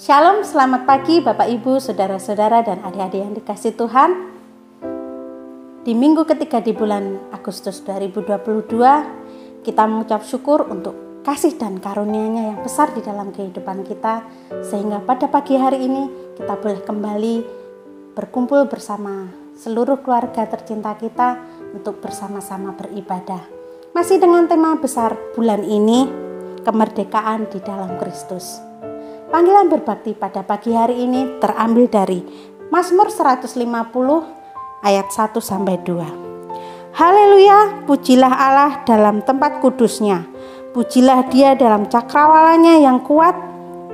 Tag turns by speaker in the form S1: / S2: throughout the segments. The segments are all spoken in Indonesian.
S1: Shalom, selamat pagi Bapak Ibu, Saudara-saudara dan adik-adik yang dikasihi Tuhan. Di minggu ketiga di bulan Agustus 2022, kita mengucap syukur untuk kasih dan karunia-Nya yang besar di dalam kehidupan kita, sehingga pada pagi hari ini kita boleh kembali berkumpul bersama seluruh keluarga tercinta kita untuk bersama-sama beribadah. Masih dengan tema besar bulan ini, kemerdekaan di dalam Kristus. Panggilan berbakti pada pagi hari ini terambil dari Mazmur 150 ayat 1-2. Haleluya, pujilah Allah dalam tempat kudusnya. Pujilah Dia dalam cakrawalanya yang kuat.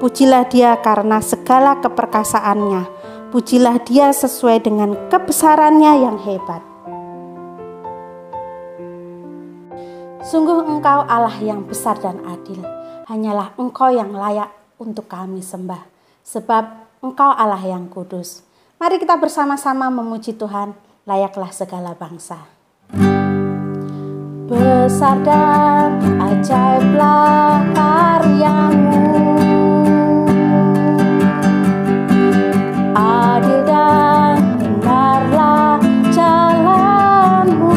S1: Pujilah Dia karena segala keperkasaannya. Pujilah Dia sesuai dengan kebesarannya yang hebat. Sungguh Engkau Allah yang besar dan adil. Hanyalah Engkau yang layak untuk kami sembah, sebab Engkau Allah yang kudus. Mari kita bersama-sama memuji Tuhan, layaklah segala bangsa. Besar dan ajaiblah karya-Mu, adil dan benarlah jalan-Mu,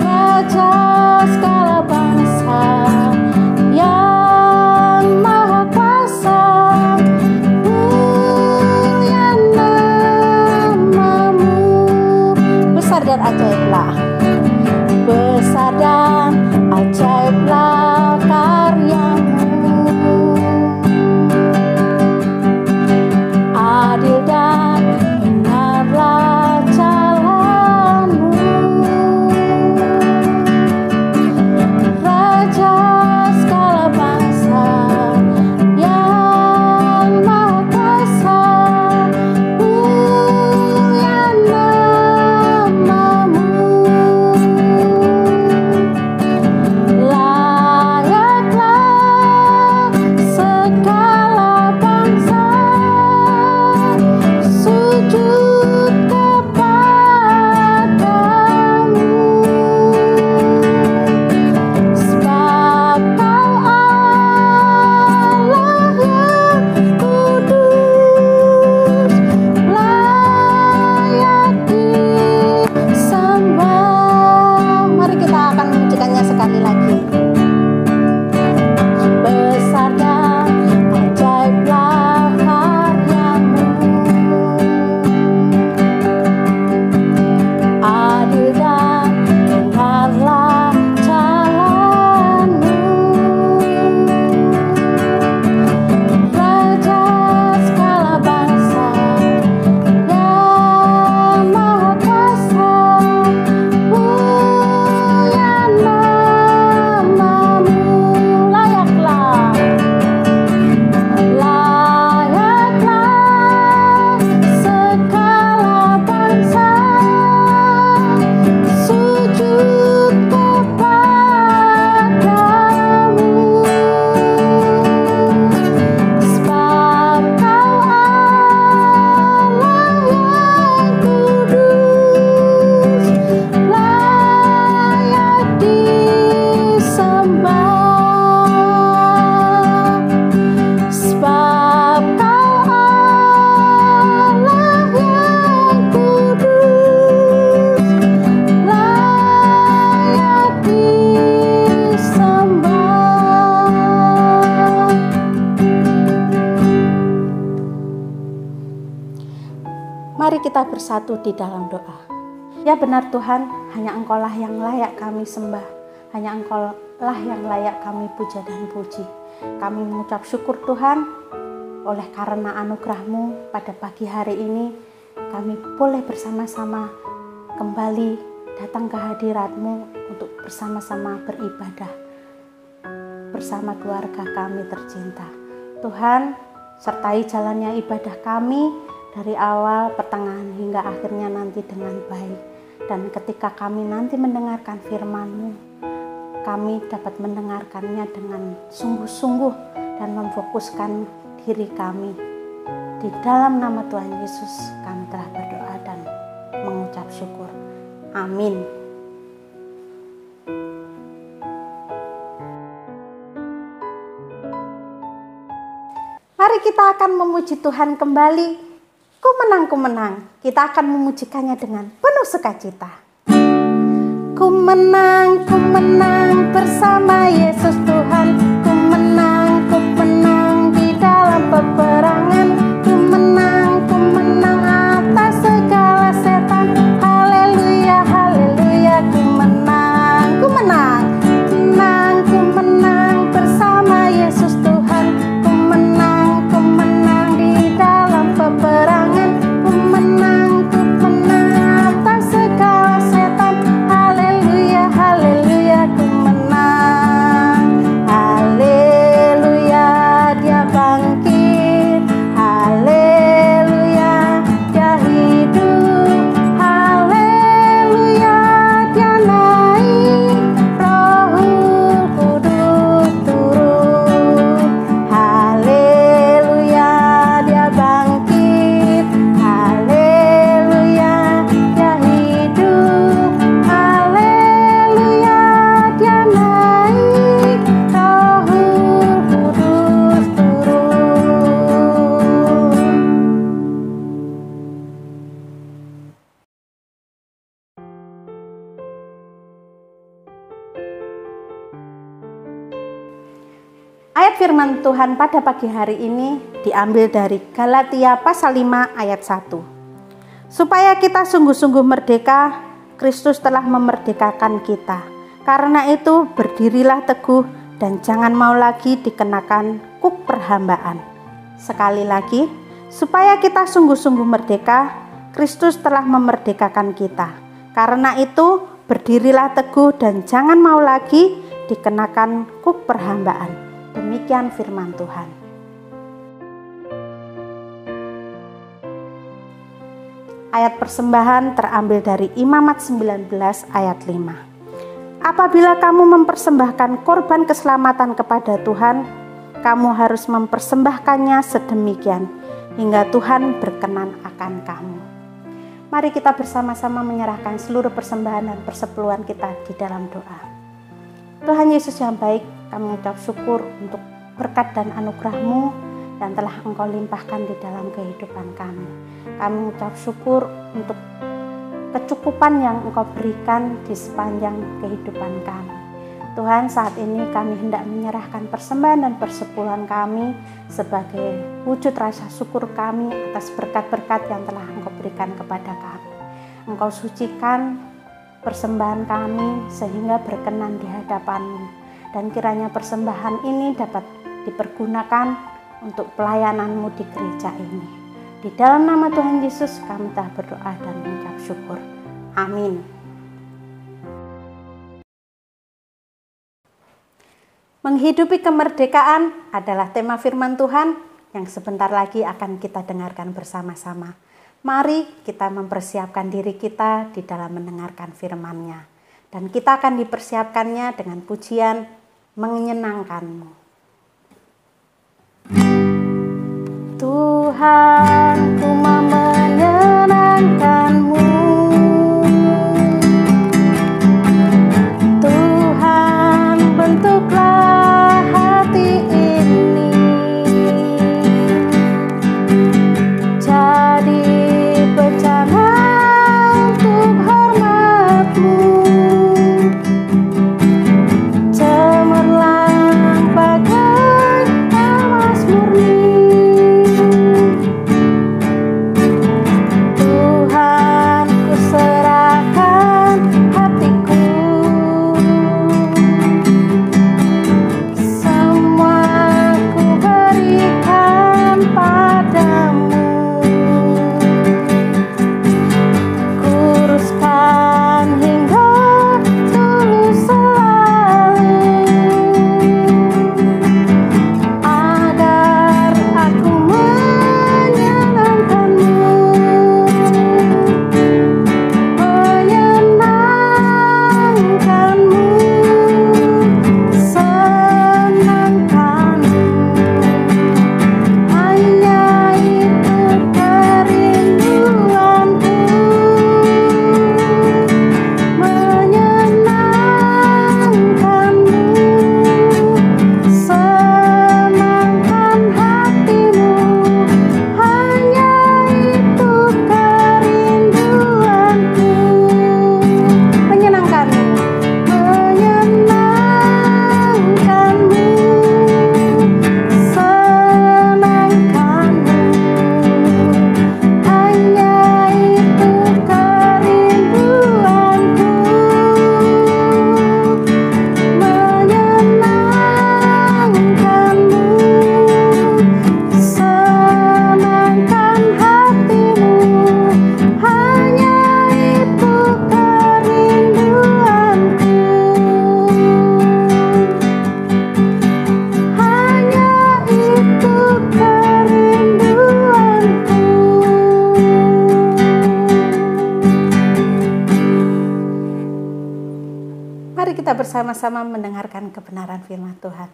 S1: Raja segala bangsa yang maha kuasa, mulia nama-Mu. Besar dan ajaiblah, besar dan ajaiblah karya-Mu, adil dan benarlah jalan-Mu, Raja segala bangsa yang maha kuasa, mulia nama-Mu. Layaklah segala bangsa sujud kepadamu, sebab Kau Allah yang kudus, layak disembah. Mari kita akan memujikannya sekali lagi. Besar dan ajaiblah karya-Mu, adil dan benarlah jalan-Mu, Raja segala bangsa yang maha kuasa, mulia nama-Mu. Layaklah segala bangsa sujud kepadamu, sebab Kau Allah yang kudus, layak disembah. Sebab Kau Allah yang kudus, layak disembah. Mari kita bersatu di dalam doa. Ya benar Tuhan, hanya Engkau-lah yang layak kami sembah, hanya Engkau-lah yang layak kami puja dan puji. Kami mengucap syukur Tuhan, oleh karena anugerah-Mu pada pagi hari ini, kami boleh bersama-sama kembali datang ke hadirat-Mu untuk bersama-sama beribadah bersama keluarga kami tercinta. Tuhan, sertai jalannya ibadah kami dari awal, pertengahan hingga akhirnya nanti dengan baik. Dan ketika kami nanti mendengarkan firman-Mu, kami dapat mendengarkannya dengan sungguh-sungguh dan memfokuskan diri kami. Di dalam nama Tuhan Yesus kami telah berdoa dan mengucap syukur. Amin. Mari kita akan memuji Tuhan kembali. Ku menang, ku menang. Kita akan memujikannya dengan penuh sukacita. Ku menang bersama Yesus Tuhan. Ku menang di dalam peperangan. Ku menang atas segala setan. Haleluya, haleluya. Ku menang bersama Yesus Tuhan. Ku menang di dalam peperangan. Ku menang atas segala setan. Haleluya, haleluya. Ku menang. Haleluya, dia bangkit. Haleluya, dia hidup. Haleluya, dia naik. Roh Kudus turun. Haleluya, dia bangkit. Haleluya, dia hidup. Haleluya, dia naik. Roh Kudus turun. Ayat firman Tuhan pada pagi hari ini diambil dari Galatia pasal 5 ayat 1. Supaya kita sungguh-sungguh merdeka, Kristus telah memerdekakan kita. Karena itu berdirilah teguh dan jangan mau lagi dikenakan kuk perhambaan. Sekali lagi, supaya kita sungguh-sungguh merdeka, Kristus telah memerdekakan kita. Karena itu berdirilah teguh dan jangan mau lagi dikenakan kuk perhambaan. Demikian firman Tuhan. Ayat persembahan terambil dari Imamat 19 ayat 5. Apabila kamu mempersembahkan korban keselamatan kepada Tuhan, kamu harus mempersembahkannya sedemikian hingga Tuhan berkenan akan kamu. Mari kita bersama-sama menyerahkan seluruh persembahan dan persepuluhan kita di dalam doa. Tuhan Yesus yang baik, kami mengucap syukur untuk berkat dan anugerah-Mu yang telah Engkau limpahkan di dalam kehidupan kami. Kami mengucap syukur untuk kecukupan yang Engkau berikan di sepanjang kehidupan kami. Tuhan, saat ini kami hendak menyerahkan persembahan dan persepuluhan kami sebagai wujud rasa syukur kami atas berkat-berkat yang telah Engkau berikan kepada kami. Engkau sucikan persembahan kami sehingga berkenan di hadapan-Mu, dan kiranya persembahan ini dapat dipergunakan untuk pelayanan-Mu di gereja ini. Di dalam nama Tuhan Yesus kami telah berdoa dan mengucap syukur. Amin. Menghidupi kemerdekaan adalah tema firman Tuhan yang sebentar lagi akan kita dengarkan bersama-sama. Mari kita mempersiapkan diri kita di dalam mendengarkan firman-Nya. Dan kita akan dipersiapkannya dengan pujian menyenangkan-Mu. Tuhan, ku mau menyenangkan-Mu. Tuhan, bentuklah hati ini jadi bencana untuk hormat-Mu. Cemerlang bagai emas murni. bersama-sama mendengarkan kebenaran firman Tuhan.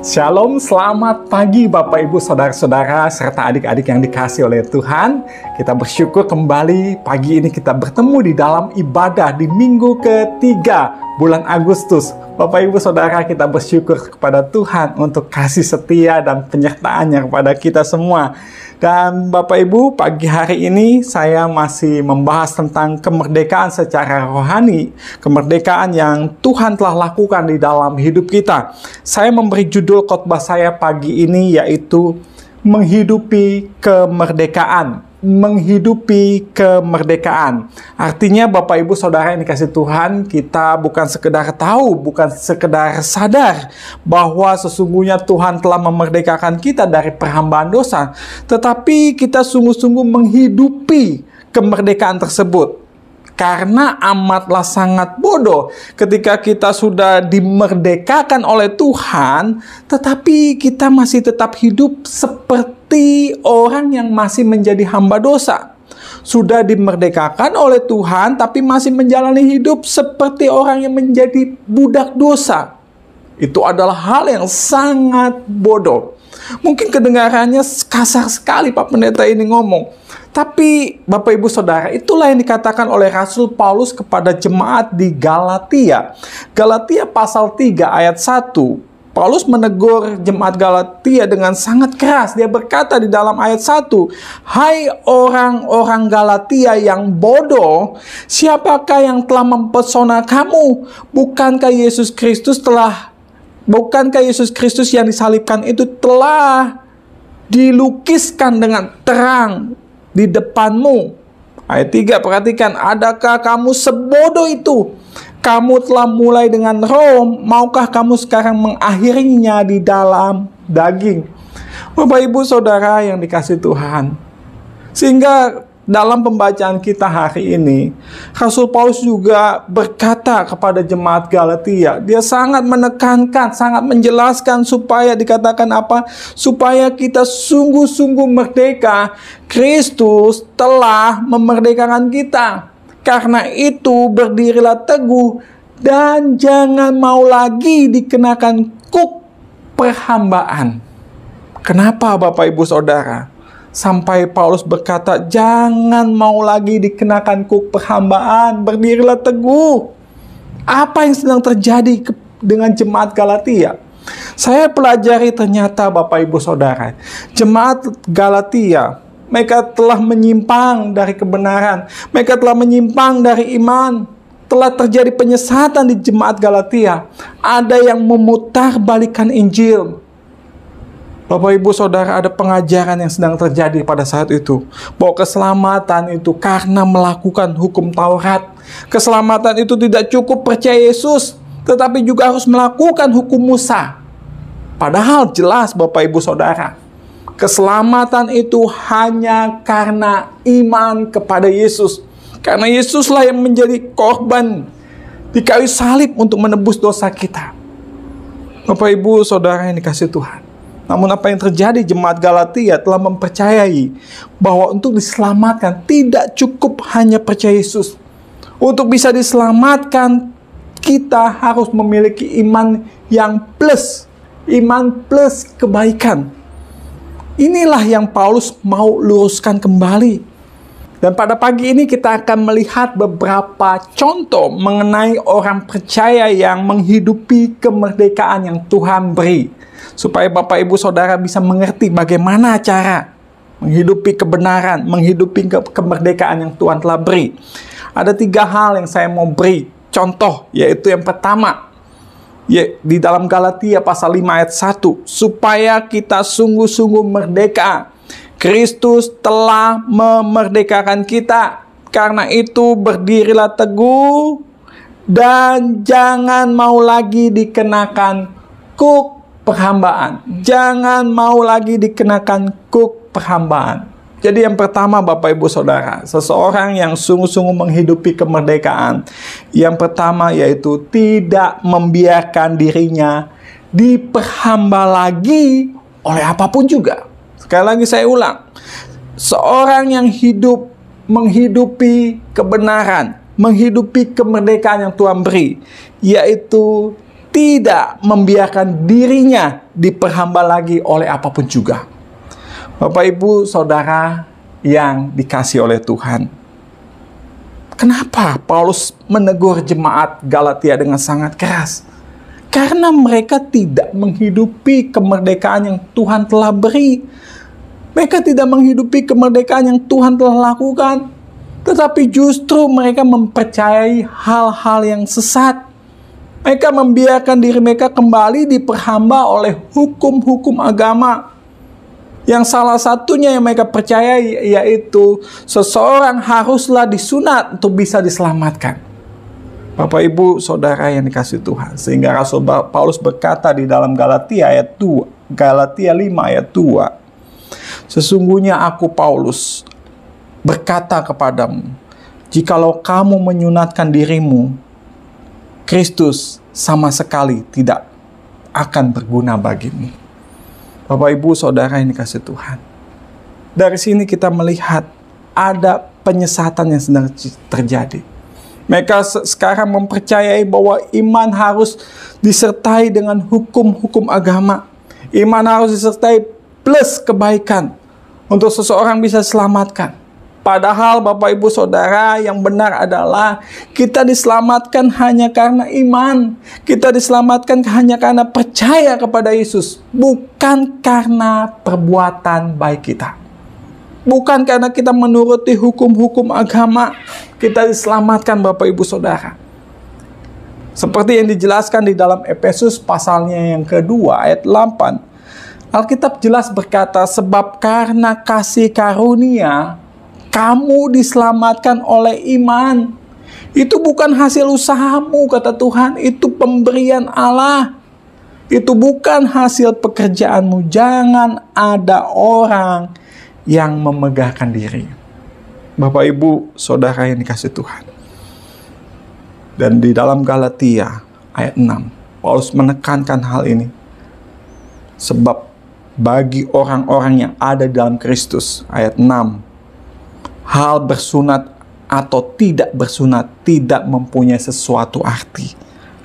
S2: Shalom, selamat pagi Bapak Ibu Saudara-saudara serta adik-adik yang dikasihi oleh Tuhan. Kita bersyukur kembali pagi ini kita bertemu di dalam ibadah di minggu ketiga bulan Agustus. Bapak Ibu Saudara, kita bersyukur kepada Tuhan untuk kasih setia dan penyertaan-Nya kepada kita semua. Dan Bapak Ibu, pagi hari ini saya masih membahas tentang kemerdekaan secara rohani, kemerdekaan yang Tuhan telah lakukan di dalam hidup kita. Saya memberi judul khotbah saya pagi ini yaitu menghidupi kemerdekaan. Menghidupi kemerdekaan. Artinya Bapak Ibu Saudara yang dikasihi Tuhan, kita bukan sekedar tahu, bukan sekedar sadar bahwa sesungguhnya Tuhan telah memerdekakan kita dari perhambaan dosa, tetapi kita sungguh-sungguh menghidupi kemerdekaan tersebut. Karena amatlah sangat bodoh ketika kita sudah dimerdekakan oleh Tuhan, tetapi kita masih tetap hidup seperti orang yang masih menjadi hamba dosa. Sudah dimerdekakan oleh Tuhan, tapi masih menjalani hidup seperti orang yang menjadi budak dosa. Itu adalah hal yang sangat bodoh. Mungkin kedengarannya kasar sekali Pak Pendeta ini ngomong. Tapi Bapak Ibu Saudara, itulah yang dikatakan oleh Rasul Paulus kepada jemaat di Galatia. Galatia pasal 3 ayat 1. Paulus menegur jemaat Galatia dengan sangat keras. Dia berkata di dalam ayat 1, "Hai orang-orang Galatia yang bodoh, siapakah yang telah mempesona kamu? Bukankah Yesus Kristus yang disalibkan itu telah dilukiskan dengan terang di depanmu?" Ayat 3, perhatikan. "Adakah kamu sebodoh itu? Kamu telah mulai dengan roh, maukah kamu sekarang mengakhirinya di dalam daging?" Bapak Ibu Saudara yang dikasihi Tuhan, sehingga dalam pembacaan kita hari ini, Rasul Paulus juga berkata kepada jemaat Galatia, dia sangat menekankan, sangat menjelaskan supaya dikatakan apa? Supaya kita sungguh-sungguh merdeka. Kristus telah memerdekakan kita. Karena itu berdirilah teguh dan jangan mau lagi dikenakan kuk perhambaan. Kenapa Bapak Ibu Saudara? Sampai Paulus berkata, jangan mau lagi dikenakan kuk perhambaan, berdirilah teguh. Apa yang sedang terjadi dengan jemaat Galatia? Saya pelajari ternyata Bapak Ibu Saudara, jemaat Galatia, mereka telah menyimpang dari kebenaran, mereka telah menyimpang dari iman, telah terjadi penyesatan di jemaat Galatia. Ada yang memutarbalikkan Injil. Bapak Ibu Saudara, ada pengajaran yang sedang terjadi pada saat itu, bahwa keselamatan itu karena melakukan hukum Taurat. Keselamatan itu tidak cukup percaya Yesus, tetapi juga harus melakukan hukum Musa. Padahal jelas Bapak Ibu Saudara, keselamatan itu hanya karena iman kepada Yesus. Karena Yesuslah yang menjadi korban di kayu salib untuk menebus dosa kita. Bapak Ibu Saudara yang dikasihi Tuhan, namun apa yang terjadi, jemaat Galatia telah mempercayai bahwa untuk diselamatkan tidak cukup hanya percaya Yesus. Untuk bisa diselamatkan, kita harus memiliki iman yang plus, iman plus kebaikan. Inilah yang Paulus mau luruskan kembali. Dan pada pagi ini kita akan melihat beberapa contoh mengenai orang percaya yang menghidupi kemerdekaan yang Tuhan beri. Supaya Bapak Ibu Saudara bisa mengerti bagaimana cara menghidupi kebenaran, menghidupi kemerdekaan yang Tuhan telah beri. Ada 3 hal yang saya mau beri contoh, yaitu yang pertama, di dalam Galatia pasal 5 ayat 1, supaya kita sungguh-sungguh merdeka. Kristus telah memerdekakan kita. Karena itu berdirilah teguh dan jangan mau lagi dikenakan kuk perhambaan. Jangan mau lagi dikenakan kuk perhambaan. Jadi yang pertama Bapak Ibu Saudara, seseorang yang sungguh-sungguh menghidupi kemerdekaan, yang pertama yaitu tidak membiarkan dirinya diperhamba lagi oleh apapun juga. Sekali lagi saya ulang, seorang yang hidup menghidupi kebenaran, menghidupi kemerdekaan yang Tuhan beri, yaitu tidak membiarkan dirinya diperhamba lagi oleh apapun juga. Bapak, Ibu, Saudara yang dikasihi oleh Tuhan, kenapa Paulus menegur jemaat Galatia dengan sangat keras? Karena mereka tidak menghidupi kemerdekaan yang Tuhan telah beri. Mereka tidak menghidupi kemerdekaan yang Tuhan telah lakukan, tetapi justru mereka mempercayai hal-hal yang sesat. Mereka membiarkan diri mereka kembali diperhamba oleh hukum-hukum agama. Yang salah satunya yang mereka percayai yaitu seseorang haruslah disunat untuk bisa diselamatkan. Bapak, Ibu, Saudara yang dikasihi Tuhan, sehingga Rasul Paulus berkata di dalam Galatia 5 ayat 2, sesungguhnya aku Paulus berkata kepadamu, jikalau kamu menyunatkan dirimu, Kristus sama sekali tidak akan berguna bagimu. Bapak, Ibu, Saudara yang dikasihi Tuhan, dari sini kita melihat ada penyesatan yang sedang terjadi. Mereka sekarang mempercayai bahwa iman harus disertai dengan hukum-hukum agama. Iman harus disertai plus kebaikan untuk seseorang bisa diselamatkan. Padahal Bapak, Ibu, Saudara, yang benar adalah kita diselamatkan hanya karena iman. Kita diselamatkan hanya karena percaya kepada Yesus, bukan karena perbuatan baik kita. Bukan karena kita menuruti hukum-hukum agama kita diselamatkan, Bapak, Ibu, Saudara. Seperti yang dijelaskan di dalam Efesus pasalnya yang kedua ayat 8. Alkitab jelas berkata, sebab karena kasih karunia kamu diselamatkan oleh iman. Itu bukan hasil usahamu, kata Tuhan, itu pemberian Allah. Itu bukan hasil pekerjaanmu. Jangan ada orang yang memegahkan diri. Bapak, Ibu, Saudara yang dikasihi Tuhan. Dan di dalam Galatia ayat 6, Paulus menekankan hal ini. Sebab bagi orang-orang yang ada dalam Kristus, ayat 6, hal bersunat atau tidak bersunat tidak mempunyai sesuatu arti.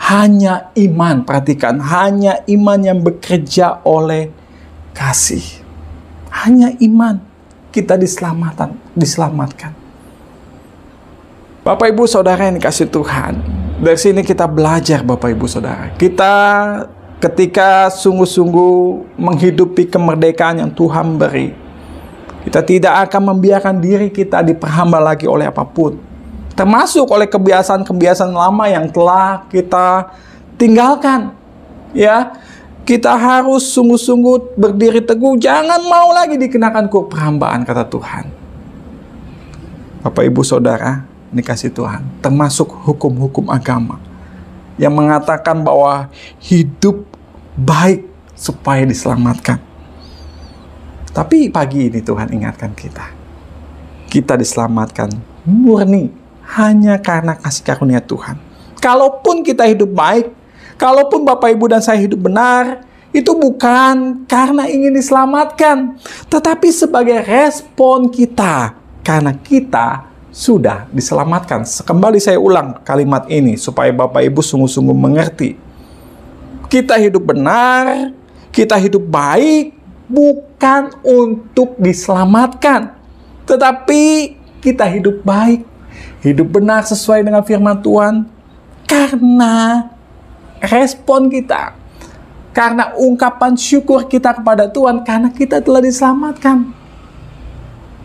S2: Hanya iman, perhatikan, hanya iman yang bekerja oleh kasih. Hanya iman kita diselamatkan. Bapak, Ibu, Saudara yang dikasihi Tuhan, dari sini kita belajar, Bapak, Ibu, Saudara. Kita ketika sungguh-sungguh menghidupi kemerdekaan yang Tuhan beri, kita tidak akan membiarkan diri kita diperhamba lagi oleh apapun, termasuk oleh kebiasaan-kebiasaan lama yang telah kita tinggalkan. Ya, kita harus sungguh-sungguh berdiri teguh, jangan mau lagi dikenakan perhambaan, kata Tuhan. Bapak, Ibu, Saudara dikasihi Tuhan, termasuk hukum-hukum agama yang mengatakan bahwa hidup baik supaya diselamatkan. Tapi pagi ini Tuhan ingatkan kita diselamatkan murni hanya karena kasih karunia Tuhan. Kalaupun kita hidup baik, kalaupun Bapak, Ibu, dan saya hidup benar, itu bukan karena ingin diselamatkan, tetapi sebagai respon kita karena kita sudah diselamatkan. Kembali saya ulang kalimat ini supaya Bapak, Ibu sungguh-sungguh mengerti. Kita hidup benar, kita hidup baik, bukan untuk diselamatkan, tetapi kita hidup baik, hidup benar sesuai dengan firman Tuhan karena respon kita, karena ungkapan syukur kita kepada Tuhan, karena kita telah diselamatkan.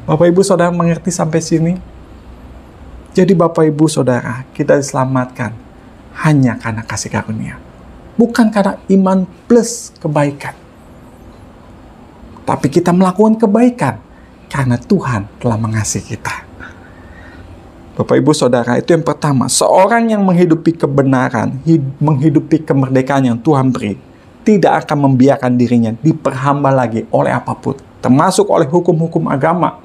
S2: Bapak, Ibu, Saudara mengerti sampai sini? Jadi Bapak, Ibu, Saudara, kita diselamatkan hanya karena kasih karunia, bukan karena iman plus kebaikan. Tapi kita melakukan kebaikan karena Tuhan telah mengasihi kita. Bapak, Ibu, Saudara, itu yang pertama. Seorang yang menghidupi kebenaran, menghidupi kemerdekaan yang Tuhan beri, tidak akan membiarkan dirinya diperhamba lagi oleh apapun, termasuk oleh hukum-hukum agama.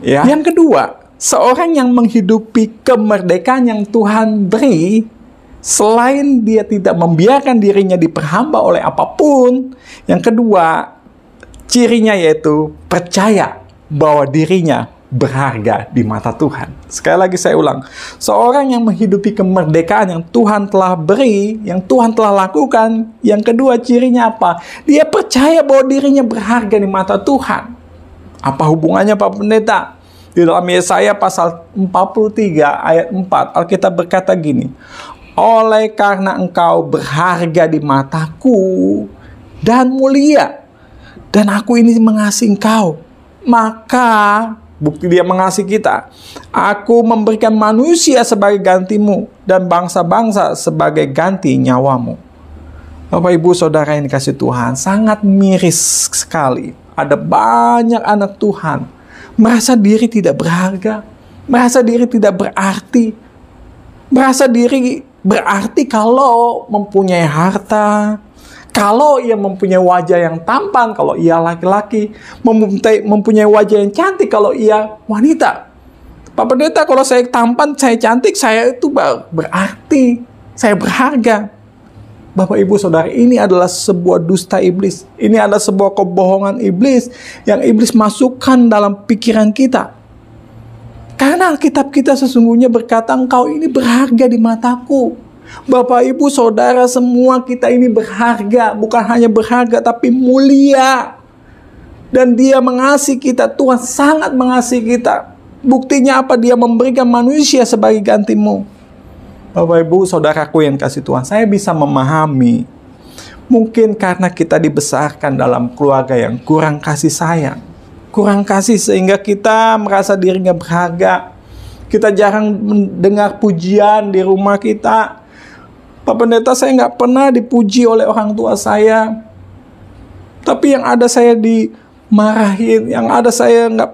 S2: Ya. Yang kedua, seorang yang menghidupi kemerdekaan yang Tuhan beri, selain dia tidak membiarkan dirinya diperhamba oleh apapun, yang kedua, cirinya yaitu percaya bahwa dirinya berharga di mata Tuhan. Sekali lagi saya ulang, seorang yang menghidupi kemerdekaan yang Tuhan telah beri, yang Tuhan telah lakukan, yang kedua cirinya apa? Dia percaya bahwa dirinya berharga di mata Tuhan. Apa hubungannya Pak Pendeta? Di dalam Yesaya pasal 43 ayat 4, Alkitab berkata gini, oleh karena engkau berharga di mataku dan mulia, dan aku ini mengasihi engkau, maka bukti dia mengasihi kita, aku memberikan manusia sebagai gantimu dan bangsa-bangsa sebagai ganti nyawamu. Bapak Ibu Saudara yang dikasihi Tuhan, sangat miris sekali. Ada banyak anak Tuhan merasa diri tidak berharga, merasa diri tidak berarti, merasa diri berarti kalau mempunyai harta, kalau ia mempunyai wajah yang tampan, kalau ia laki-laki, mempunyai wajah yang cantik, kalau ia wanita. Pak Pendeta, kalau saya tampan, saya cantik, saya itu berarti, saya berharga. Bapak Ibu Saudara, ini adalah sebuah dusta iblis. Ini adalah sebuah kebohongan iblis yang iblis masukkan dalam pikiran kita. Karena Alkitab kita sesungguhnya berkata, engkau ini berharga di mataku. Bapak Ibu Saudara semua, kita ini berharga. Bukan hanya berharga tapi mulia. Dan dia mengasihi kita. Tuhan sangat mengasihi kita. Buktinya apa? Dia memberikan manusia sebagai gantimu. Bapak Ibu Saudaraku yang kasih Tuhan, saya bisa memahami. Mungkin karena kita dibesarkan dalam keluarga yang kurang kasih sayang, kurang kasih, sehingga kita merasa dirinya berharga. Kita jarang mendengar pujian di rumah kita. Pak Pendeta, saya nggak pernah dipuji oleh orang tua saya. Tapi yang ada saya dimarahin, yang ada saya nggak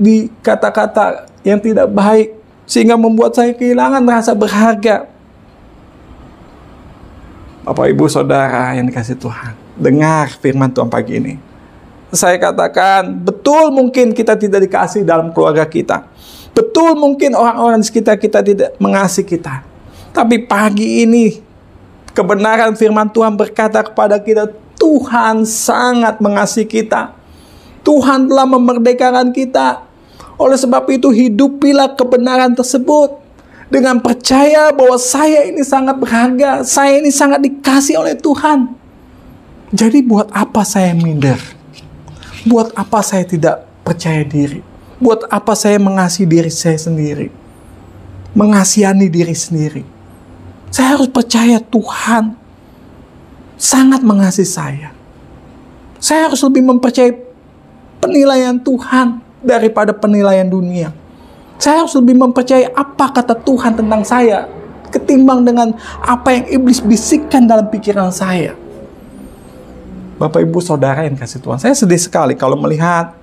S2: dikata-kata yang tidak baik, sehingga membuat saya kehilangan rasa berharga. Bapak Ibu Saudara yang dikasihi Tuhan, dengar firman Tuhan pagi ini. Saya katakan, betul mungkin kita tidak dikasihi dalam keluarga kita. Betul mungkin orang-orang di sekitar kita tidak mengasihi kita. Tapi pagi ini, kebenaran firman Tuhan berkata kepada kita, Tuhan sangat mengasihi kita. Tuhan telah memerdekakan kita. Oleh sebab itu, hidupilah kebenaran tersebut dengan percaya bahwa saya ini sangat berharga, saya ini sangat dikasihi oleh Tuhan. Jadi buat apa saya minder? Buat apa saya tidak percaya diri? Buat apa saya mengasihi diri saya sendiri? Mengasihani diri sendiri? Saya harus percaya Tuhan sangat mengasihi saya. Saya harus lebih mempercayai penilaian Tuhan daripada penilaian dunia. Saya harus lebih mempercayai apa kata Tuhan tentang saya ketimbang dengan apa yang iblis bisikkan dalam pikiran saya. Bapak Ibu Saudara yang kasih Tuhan, saya sedih sekali kalau melihat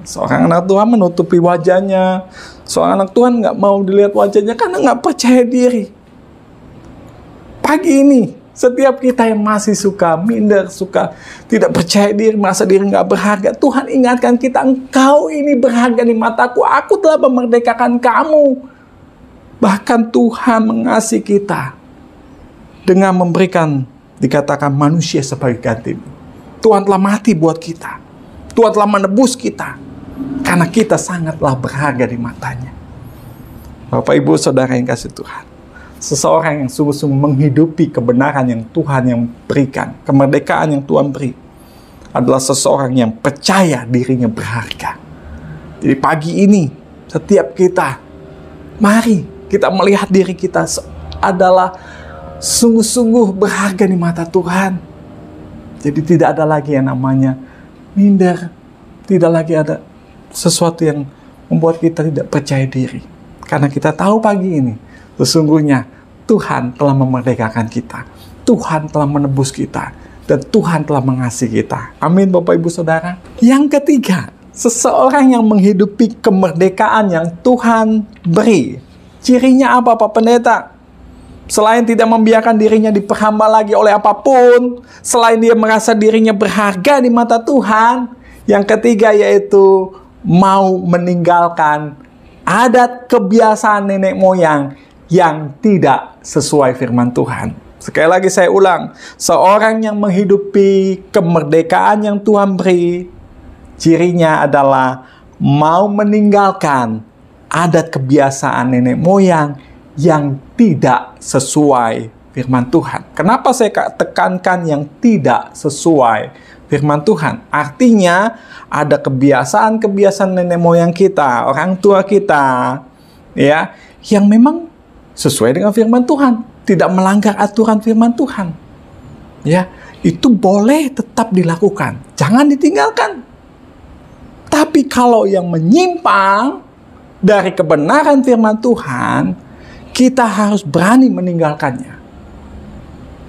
S2: seorang anak Tuhan menutupi wajahnya. Seorang anak Tuhan nggak mau dilihat wajahnya karena nggak percaya diri. Pagi ini, setiap kita yang masih suka minder, suka tidak percaya diri, merasa diri nggak berharga, Tuhan ingatkan kita, engkau ini berharga di mataku, aku telah memerdekakan kamu. Bahkan Tuhan mengasihi kita dengan memberikan, dikatakan manusia sebagai gantimu. Tuhan telah mati buat kita. Tuhan telah menebus kita. Karena kita sangatlah berharga di matanya. Bapak Ibu Saudara yang kasih Tuhan, seseorang yang sungguh-sungguh menghidupi kebenaran yang Tuhan yang berikan, kemerdekaan yang Tuhan beri, adalah seseorang yang percaya dirinya berharga. Jadi pagi ini, setiap kita, mari kita melihat diri kita adalah sungguh-sungguh berharga di mata Tuhan. Jadi tidak ada lagi yang namanya minder, tidak lagi ada sesuatu yang membuat kita tidak percaya diri. Karena kita tahu pagi ini, sesungguhnya Tuhan telah memerdekakan kita. Tuhan telah menebus kita. Dan Tuhan telah mengasihi kita. Amin Bapak Ibu Saudara. Yang ketiga, seseorang yang menghidupi kemerdekaan yang Tuhan beri. Cirinya apa Pak Pendeta? Selain tidak membiarkan dirinya diperhamba lagi oleh apapun, selain dia merasa dirinya berharga di mata Tuhan, yang ketiga yaitu mau meninggalkan adat kebiasaan nenek moyang yang tidak sesuai firman Tuhan. Sekali lagi saya ulang, seorang yang menghidupi kemerdekaan yang Tuhan beri, cirinya adalah mau meninggalkan adat kebiasaan nenek moyang yang tidak sesuai firman Tuhan. Kenapa saya tekankan yang tidak sesuai firman Tuhan? Artinya ada kebiasaan-kebiasaan nenek moyang kita, orang tua kita, ya, yang memang sesuai dengan firman Tuhan, tidak melanggar aturan firman Tuhan. Ya, itu boleh tetap dilakukan, jangan ditinggalkan. Tapi kalau yang menyimpang dari kebenaran firman Tuhan, kita harus berani meninggalkannya.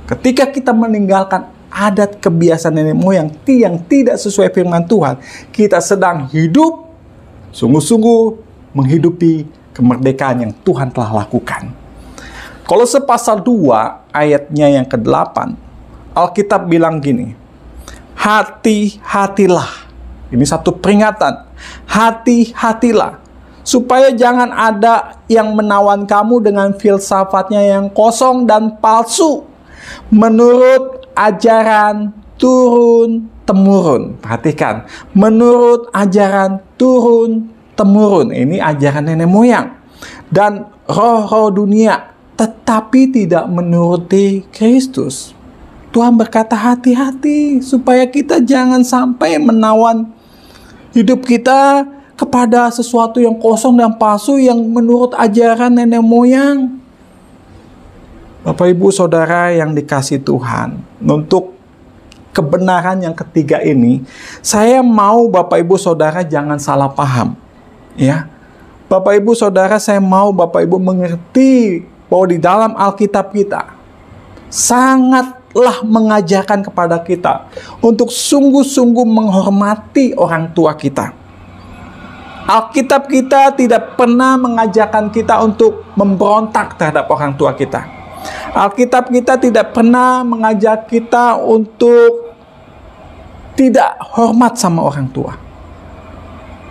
S2: Ketika kita meninggalkan adat kebiasaan nenek moyang yang tidak sesuai firman Tuhan, kita sedang hidup sungguh-sungguh menghidupi kemerdekaan yang Tuhan telah lakukan. Kolose pasal 2 ayatnya yang ke-8, Alkitab bilang gini, hati-hatilah. Ini satu peringatan, hati-hatilah, supaya jangan ada yang menawan kamu dengan filsafatnya yang kosong dan palsu, menurut ajaran turun-temurun. Perhatikan, menurut ajaran turun-temurun. Ini ajaran nenek moyang dan roh-roh dunia, tetapi tidak menuruti Kristus. Tuhan berkata hati-hati supaya kita jangan sampai menawan hidup kita kepada sesuatu yang kosong dan palsu yang menurut ajaran nenek moyang. Bapak Ibu Saudara yang dikasihi Tuhan, untuk kebenaran yang ketiga ini, saya mau Bapak Ibu Saudara jangan salah paham. Ya, Bapak Ibu Saudara, saya mau Bapak Ibu mengerti bahwa di dalam Alkitab kita sangatlah mengajarkan kepada kita untuk sungguh-sungguh menghormati orang tua kita. Alkitab kita tidak pernah mengajarkan kita untuk memberontak terhadap orang tua kita. Alkitab kita tidak pernah mengajak kita untuk tidak hormat sama orang tua.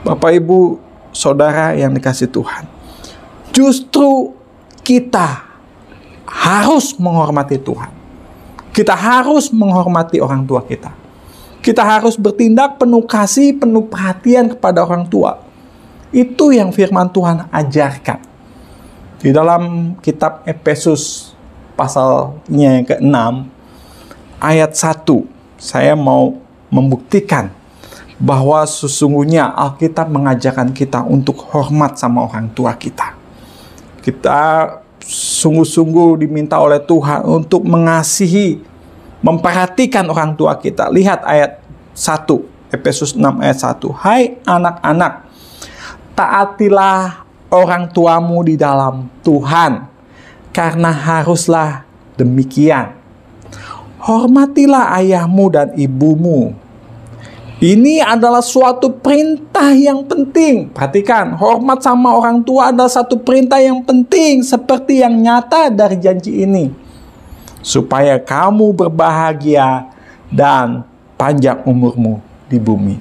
S2: Bapak Ibu Saudara yang dikasihi Tuhan, justru kita harus menghormati Tuhan. Kita harus menghormati orang tua kita. Kita harus bertindak penuh kasih, penuh perhatian kepada orang tua. Itu yang firman Tuhan ajarkan. Di dalam kitab Efesus pasalnya yang ke-6 ayat 1, saya mau membuktikan bahwa sesungguhnya Alkitab mengajarkan kita untuk hormat sama orang tua kita. Kita sungguh-sungguh diminta oleh Tuhan untuk mengasihi, memperhatikan orang tua kita. Lihat ayat 1, Efesus 6 ayat 1. Hai anak-anak, taatilah orang tuamu di dalam Tuhan, karena haruslah demikian. Hormatilah ayahmu dan ibumu. Ini adalah suatu perintah yang penting. Perhatikan, hormat sama orang tua adalah satu perintah yang penting, seperti yang nyata dari janji ini, supaya kamu berbahagia dan panjang umurmu di bumi.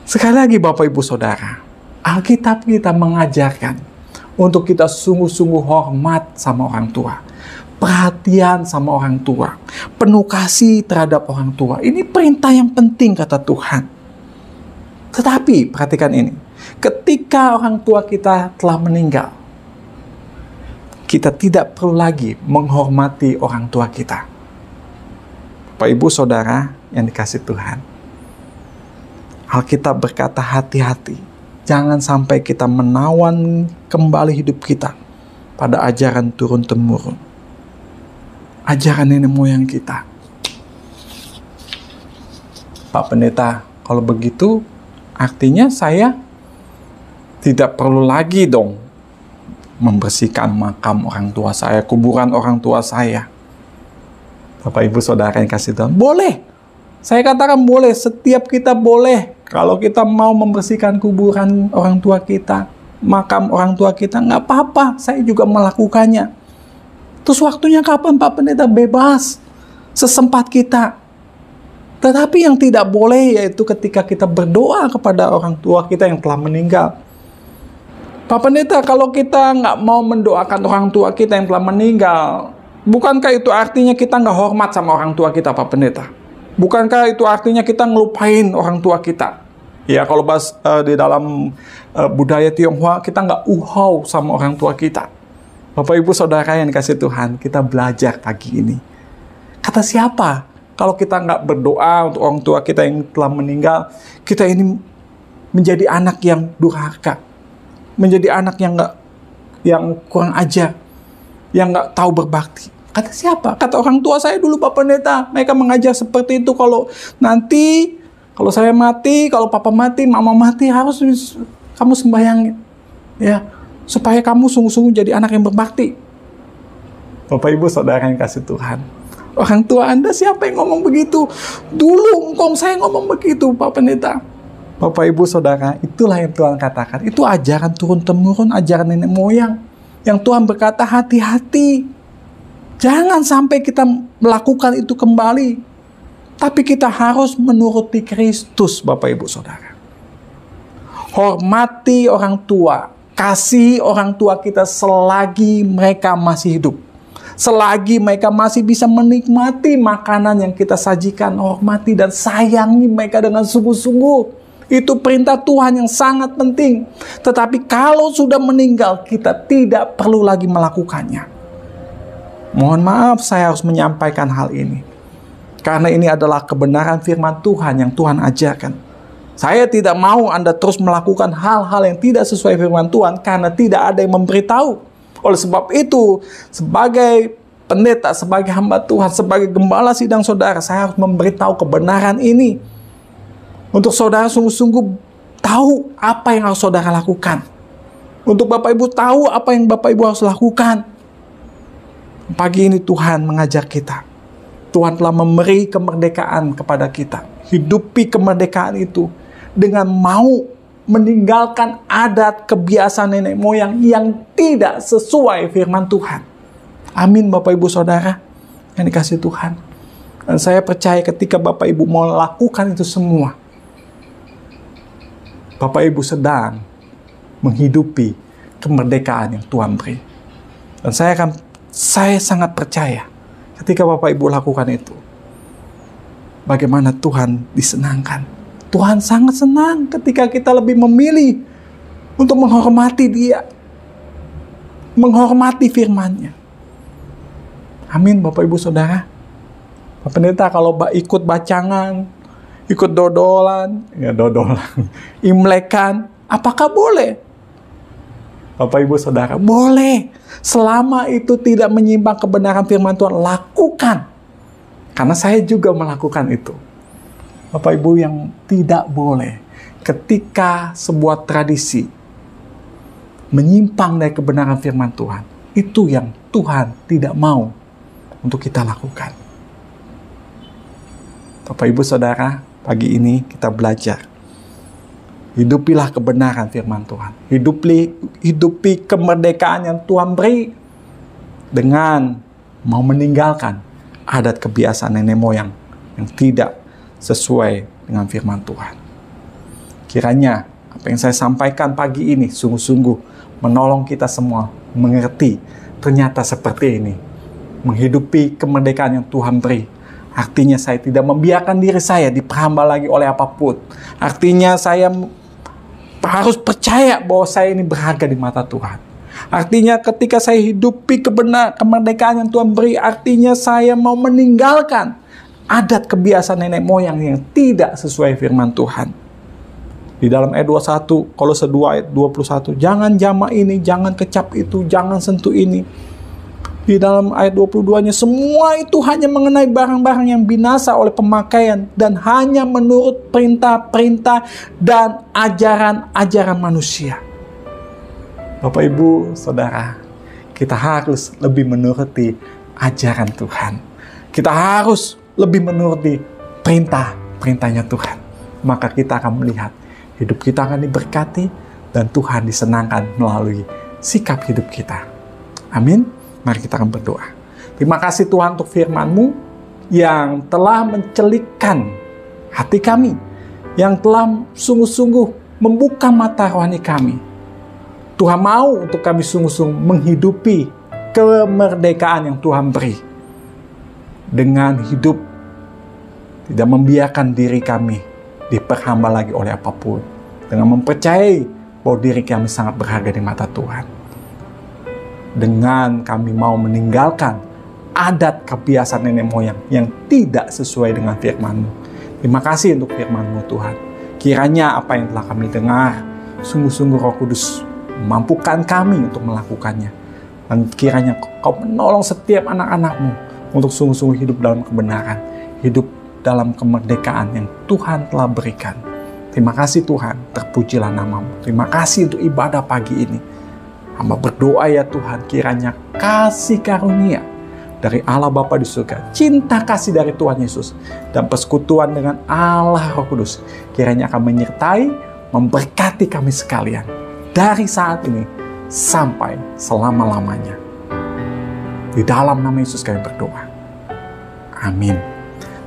S2: Sekali lagi Bapak Ibu Saudara, Alkitab kita mengajarkan untuk kita sungguh-sungguh hormat sama orang tua, perhatian sama orang tua, penuh kasih terhadap orang tua. Ini perintah yang penting kata Tuhan. Tetapi perhatikan ini, ketika orang tua kita telah meninggal, kita tidak perlu lagi menghormati orang tua kita. Bapak Ibu Saudara yang dikasihi Tuhan, Alkitab berkata hati-hati. Jangan sampai kita menawan kembali hidup kita pada ajaran turun-temurun, ajaran nenek moyang kita. Pak Pendeta, kalau begitu artinya saya tidak perlu lagi dong membersihkan makam orang tua saya, kuburan orang tua saya. Bapak Ibu Saudara yang kasih Tuhan, boleh. Saya katakan boleh, setiap kita boleh. Kalau kita mau membersihkan kuburan orang tua kita, makam orang tua kita, nggak apa-apa. Saya juga melakukannya. Terus waktunya kapan Pak Pendeta? Bebas. Sesempat kita. Tetapi yang tidak boleh yaitu ketika kita berdoa kepada orang tua kita yang telah meninggal. Pak Pendeta, kalau kita nggak mau mendoakan orang tua kita yang telah meninggal, bukankah itu artinya kita nggak hormat sama orang tua kita, Pak Pendeta? Bukankah itu artinya kita ngelupain orang tua kita? Ya, kalau di dalam budaya Tionghoa, kita nggak uhau sama orang tua kita. Bapak Ibu Saudara yang dikasih Tuhan, kita belajar pagi ini. Kata siapa? Kalau kita nggak berdoa untuk orang tua kita yang telah meninggal, kita ini menjadi anak yang durhaka, menjadi anak yang kurang ajar, yang nggak tahu berbakti. Kata siapa? Kata orang tua saya dulu, Pak Pendeta. Mereka mengajar seperti itu, kalau saya mati, kalau papa mati, mama mati, harus kamu sembayangin, ya, supaya kamu sungguh-sungguh jadi anak yang berbakti. Bapak Ibu Saudara yang kasih Tuhan, orang tua Anda siapa yang ngomong begitu? Dulu engkong saya ngomong begitu, Pak Pendeta. Bapak Ibu Saudara, itulah yang Tuhan katakan. Itu ajaran turun-temurun, ajaran nenek moyang. Yang Tuhan berkata, hati-hati. Jangan sampai kita melakukan itu kembali. Tapi kita harus menuruti Kristus, Bapak Ibu Saudara. Hormati orang tua. Kasih orang tua kita selagi mereka masih hidup. Selagi mereka masih bisa menikmati makanan yang kita sajikan, hormati dan sayangi mereka dengan sungguh-sungguh. Itu perintah Tuhan yang sangat penting. Tetapi kalau sudah meninggal, kita tidak perlu lagi melakukannya. Mohon maaf saya harus menyampaikan hal ini. Karena ini adalah kebenaran firman Tuhan yang Tuhan ajarkan. Saya tidak mau Anda terus melakukan hal-hal yang tidak sesuai firman Tuhan karena tidak ada yang memberitahu. Oleh sebab itu, sebagai pendeta, sebagai hamba Tuhan, sebagai gembala sidang saudara, saya harus memberitahu kebenaran ini. Untuk saudara sungguh-sungguh tahu apa yang harus saudara lakukan. Untuk Bapak Ibu tahu apa yang Bapak Ibu harus lakukan. Pagi ini Tuhan mengajar kita. Tuhan telah memberi kemerdekaan kepada kita. Hidupi kemerdekaan itu dengan mau meninggalkan adat kebiasaan nenek moyang yang tidak sesuai firman Tuhan. Amin Bapak Ibu Saudara yang dikasih Tuhan. Dan saya percaya ketika Bapak Ibu mau lakukan itu semua, Bapak Ibu sedang menghidupi kemerdekaan yang Tuhan beri. Dan saya sangat percaya ketika Bapak Ibu lakukan itu, bagaimana Tuhan disenangkan. Tuhan sangat senang ketika kita lebih memilih untuk menghormati Dia, menghormati firman-Nya. Amin Bapak Ibu Saudara. Pak Pendeta kalau ikut bacangan, ikut dodolan, imlekan, apakah boleh? Bapak Ibu Saudara, boleh. Selama itu tidak menyimpang kebenaran firman Tuhan, lakukan. Karena saya juga melakukan itu. Bapak Ibu, yang tidak boleh ketika sebuah tradisi menyimpang dari kebenaran firman Tuhan, itu yang Tuhan tidak mau untuk kita lakukan. Bapak Ibu Saudara, pagi ini kita belajar. Hidupilah kebenaran firman Tuhan. Hidupi kemerdekaan yang Tuhan beri dengan mau meninggalkan adat kebiasaan nenek moyang yang tidak sesuai dengan firman Tuhan. Kiranya apa yang saya sampaikan pagi ini sungguh-sungguh menolong kita semua mengerti ternyata seperti ini. Menghidupi kemerdekaan yang Tuhan beri. Artinya saya tidak membiarkan diri saya diperhamba lagi oleh apapun. Artinya saya harus percaya bahwa saya ini berharga di mata Tuhan. Artinya ketika saya hidupi kemerdekaan yang Tuhan beri, artinya saya mau meninggalkan adat kebiasaan nenek moyang yang tidak sesuai firman Tuhan. Di dalam ayat 21, Kolose 2 ayat 21, jangan jama ini, jangan kecap itu, jangan sentuh ini. Di dalam ayat 22-nya, semua itu hanya mengenai barang-barang yang binasa oleh pemakaian dan hanya menurut perintah-perintah dan ajaran-ajaran manusia. Bapak Ibu Saudara, kita harus lebih menuruti ajaran Tuhan. Kita harus lebih menuruti perintah-perintahnya Tuhan. Maka kita akan melihat hidup kita akan diberkati dan Tuhan disenangkan melalui sikap hidup kita. Amin. Mari kita akan berdoa. Terima kasih Tuhan untuk firman-Mu yang telah mencelikkan hati kami, yang telah sungguh-sungguh membuka mata rohani kami. Tuhan mau untuk kami sungguh-sungguh menghidupi kemerdekaan yang Tuhan beri. Dengan hidup tidak membiarkan diri kami diperhamba lagi oleh apapun. Dengan mempercayai bahwa diri kami sangat berharga di mata Tuhan. Dengan kami mau meninggalkan adat kebiasaan nenek moyang yang tidak sesuai dengan firman-Mu. Terima kasih untuk firman-Mu Tuhan. Kiranya apa yang telah kami dengar, sungguh-sungguh Roh Kudus mampukan kami untuk melakukannya. Dan kiranya Kau menolong setiap anak-anak-Mu untuk sungguh-sungguh hidup dalam kebenaran, hidup dalam kemerdekaan yang Tuhan telah berikan. Terima kasih Tuhan, terpujilah nama-Mu. Terima kasih untuk ibadah pagi ini. Hamba berdoa ya Tuhan, kiranya kasih karunia dari Allah Bapa di surga, cinta kasih dari Tuhan Yesus, dan persekutuan dengan Allah Roh Kudus, kiranya akan menyertai, memberkati kami sekalian, dari saat ini sampai selama-lamanya. Di dalam nama Yesus kami berdoa. Amin.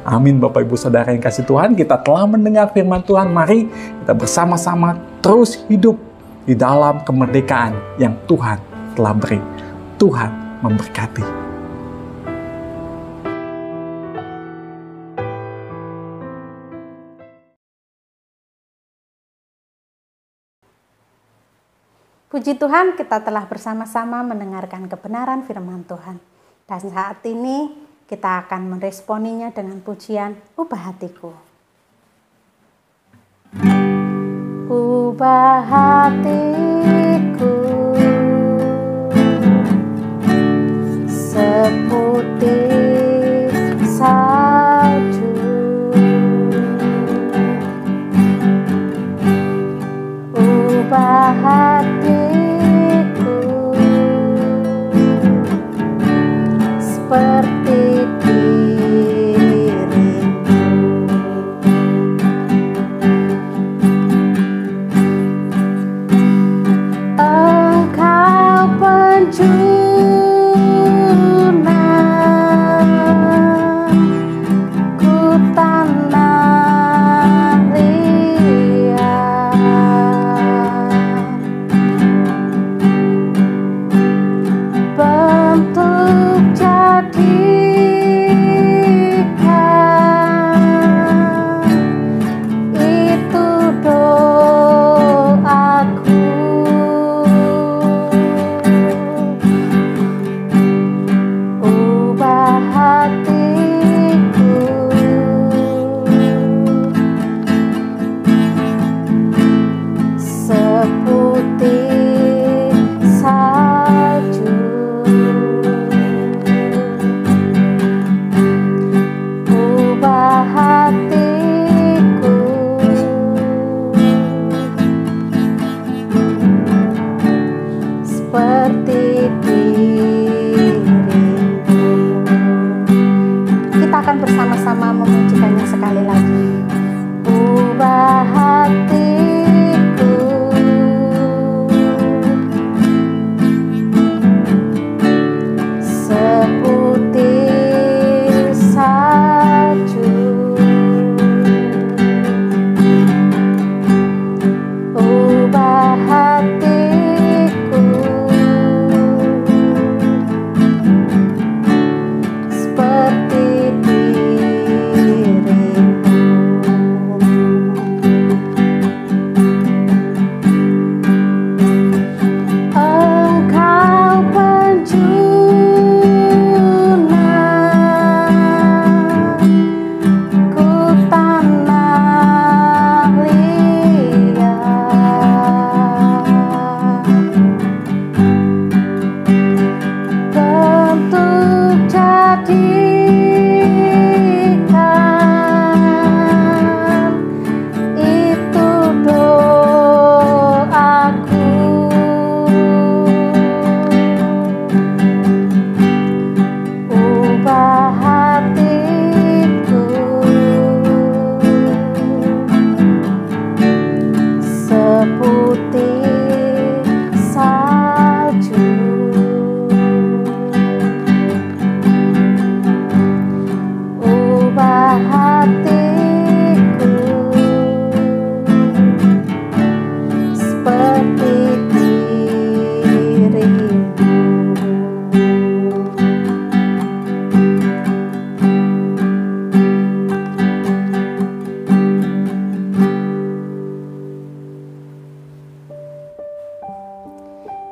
S2: Amin Bapak Ibu Saudara yang kasih Tuhan, kita telah mendengar firman Tuhan. Mari kita bersama-sama terus hidup di dalam kemerdekaan yang Tuhan telah beri. Tuhan memberkati.
S1: Puji Tuhan, kita telah bersama-sama mendengarkan kebenaran firman Tuhan. Dan saat ini kita akan meresponinya dengan pujian Ubah Hatiku. Ubah hatiku seputih salju, ubah hatiku seperti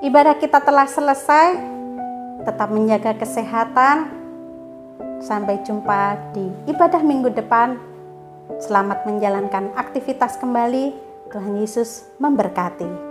S1: Ibadah kita telah selesai. Tetap menjaga kesehatan. Sampai jumpa di ibadah minggu depan. Selamat menjalankan aktivitas kembali. Tuhan Yesus memberkati.